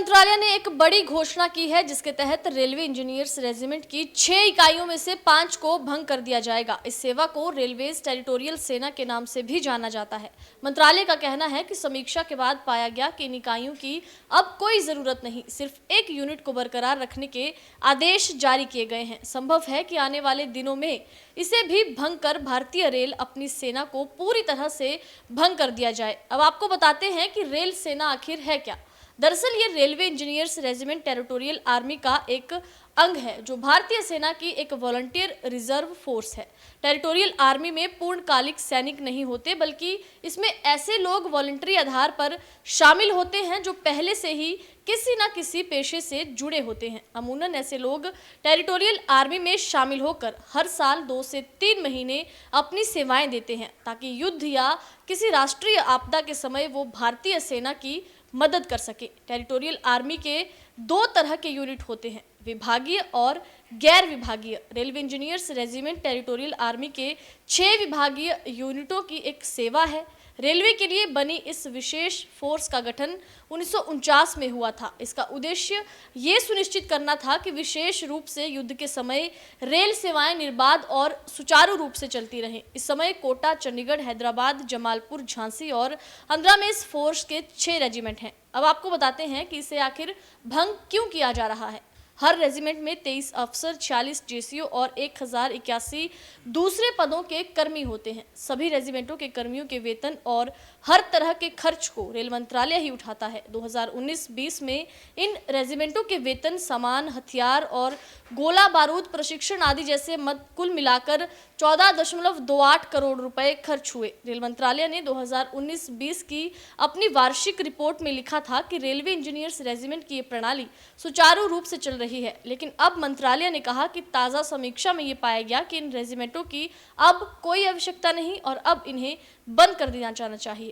मंत्रालय ने एक बड़ी घोषणा की है जिसके तहत रेलवे इंजीनियर्स रेजिमेंट की 6 इकाइयों में से 5 को भंग कर दिया जाएगा। इस सेवा को रेलवेज टेरिटोरियल सेना के नाम से भी जाना जाता है। मंत्रालय का कहना है कि समीक्षा के बाद पाया गया कि इन इकाइयों की अब कोई जरूरत नहीं, सिर्फ एक यूनिट को बरकरार रखने के आदेश जारी किए गए हैं। संभव है कि आने वाले दिनों में इसे भी भंग कर भारतीय रेल अपनी सेना को पूरी तरह से भंग कर दिया जाए। अब आपको बताते हैं कि रेल सेना आखिर है क्या। दरअसल ये railway engineers regiment territorial army का एक अंग है जो भारतीय सेना की एक वॉलंटियर रिजर्व फोर्स है। टेरिटोरियल आर्मी में पूर्णकालिक सैनिक नहीं होते, बल्कि इसमें ऐसे लोग वॉलंटरी आधार पर शामिल होते हैं जो पहले से ही किसी न किसी पेशे से जुड़े होते हैं। अमूमन ऐसे लोग टेरिटोरियल आर्मी में शामिल होकर हर साल 2 से 3 महीने अपनी सेवाएं देते हैं ताकि युद्ध या किसी राष्ट्रीय आपदा के समय वो भारतीय सेना की मदद कर सके। टेरिटोरियल आर्मी के 2 तरह के यूनिट होते हैं, विभागीय और गैर विभागीय। Railway engineers regiment territorial army के 6 विभागीय यूनिटों की एक सेवा है। रेलवे के लिए बनी इस विशेष फोर्स का गठन 1949 में हुआ था। इसका उद्देश्य ये सुनिश्चित करना था कि विशेष रूप से युद्ध के समय रेल सेवाएं निर्बाध और सुचारू रूप से चलती रहें। इस समय कोटा, चंडीगढ़, हैदराबाद, जमालपुर, झांसी और आंध्रा में इस फोर्स के 6 रेजिमेंट हैं। अब आपको बताते हैं कि इसे आखिर भंग क्यों किया जा रहा है। हर रेजिमेंट में 23 अफसर, 46 जेसीओ और 1081 दूसरे पदों के कर्मी होते हैं। सभी रेजिमेंटों के कर्मियों के वेतन और हर तरह के खर्च को रेल मंत्रालय ही उठाता है। 2019-20 में इन रेजिमेंटों के वेतन, सामान, हथियार और गोला बारूद, प्रशिक्षण आदि जैसे मद कुल मिलाकर 14.28 करोड़ रुपए खर्च हुए। रेल मंत्रालय ने 2019-20 की अपनी वार्षिक रिपोर्ट में लिखा था कि रेलवे इंजीनियर्स रेजिमेंट की ये प्रणाली सुचारू रूप से चल रही है, लेकिन अब मंत्रालय ने कहा कि ताज़ा समीक्षा में ये पाया गया कि इन रेजिमेंटों की अब कोई आवश्यकता नहीं और अब इन्हें बंद कर दिया जाना चाहिए।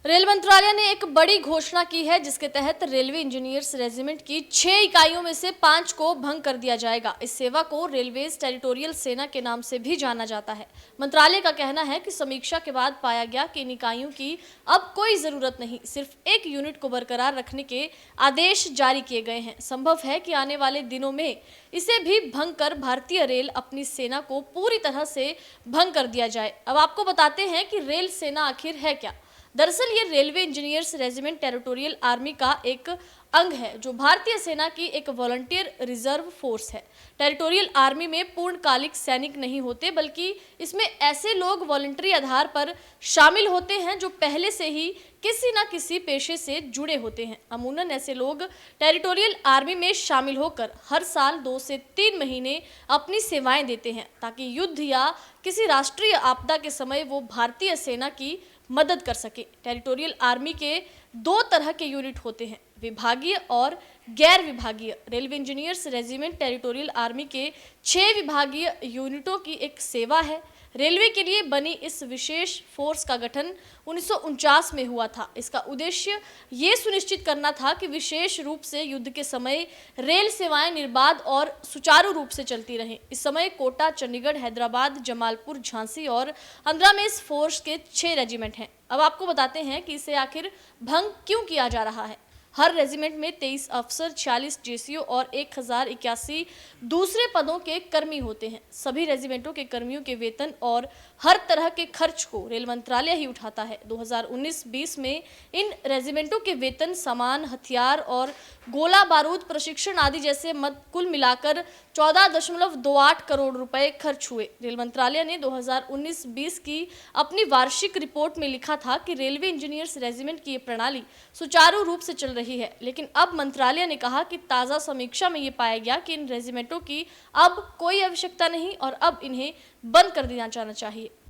रेल मंत्रालय ने एक बड़ी घोषणा की है जिसके तहत रेलवे इंजीनियर्स रेजिमेंट की 6 इकाइयों में से 5 को भंग कर दिया जाएगा। इस सेवा को रेलवेज टेरिटोरियल सेना के नाम से भी जाना जाता है। मंत्रालय का कहना है कि समीक्षा के बाद पाया गया कि इन इकाइयों की अब कोई जरूरत नहीं, सिर्फ एक यूनिट को बरकरार रखने के आदेश जारी किए गए हैं। संभव है कि आने वाले दिनों में इसे भी भंग कर भारतीय रेल अपनी सेना को पूरी तरह से भंग कर दिया जाए। अब आपको बताते हैं कि रेल सेना आखिर है क्या। दरअसल ये railway engineers regiment territorial army का एक अंग है जो भारतीय सेना की एक वॉलंटियर रिजर्व फोर्स है। टेरिटोरियल आर्मी में पूर्णकालिक सैनिक नहीं होते, बल्कि इसमें ऐसे लोग वॉलंटरी आधार पर शामिल होते हैं जो पहले से ही किसी न किसी पेशे से जुड़े होते हैं। अमूमन ऐसे लोग टेरिटोरियल आर्मी में शामिल होकर हर साल 2 से 3 महीने अपनी सेवाएं देते हैं ताकि युद्ध या किसी राष्ट्रीय आपदा के समय वो भारतीय सेना की मदद कर सके। टेरिटोरियल आर्मी के 2 तरह के यूनिट होते हैं, विभागीय और गैर विभागीय। Railway engineers regiment territorial army के 6 विभागीय यूनिटों की एक सेवा है। रेलवे के लिए बनी इस विशेष फोर्स का गठन 1949 में हुआ था। इसका उद्देश्य ये सुनिश्चित करना था कि विशेष रूप से युद्ध के समय रेल सेवाएं निर्बाध और सुचारू रूप से चलती रहें। इस समय कोटा, चंडीगढ़, हैदराबाद, जमालपुर, झांसी और आंध्रा में इस फोर्स के 6 रेजिमेंट हैं। अब आपको बताते हैं कि इसे आखिर भंग क्यों किया जा रहा है। हर रेजिमेंट में 23 अफसर, 46 जेसीओ और 1081 दूसरे पदों के कर्मी होते हैं। सभी रेजिमेंटों के कर्मियों के वेतन और हर तरह के खर्च को रेल मंत्रालय ही उठाता है। 2019-20 में इन रेजिमेंटों के वेतन, सामान, हथियार और गोला बारूद, प्रशिक्षण आदि जैसे मद कुल मिलाकर 14.28 करोड़ रुपए खर्च हुए। रेल मंत्रालय ने 2019-20 की अपनी वार्षिक रिपोर्ट में लिखा था कि रेलवे इंजीनियर्स रेजिमेंट की ये प्रणाली सुचारू रूप से चल रही है, लेकिन अब मंत्रालय ने कहा कि ताज़ा समीक्षा में ये पाया गया कि इन रेजिमेंटों की अब कोई आवश्यकता नहीं और अब इन्हें बंद कर दिया जाना चाहिए।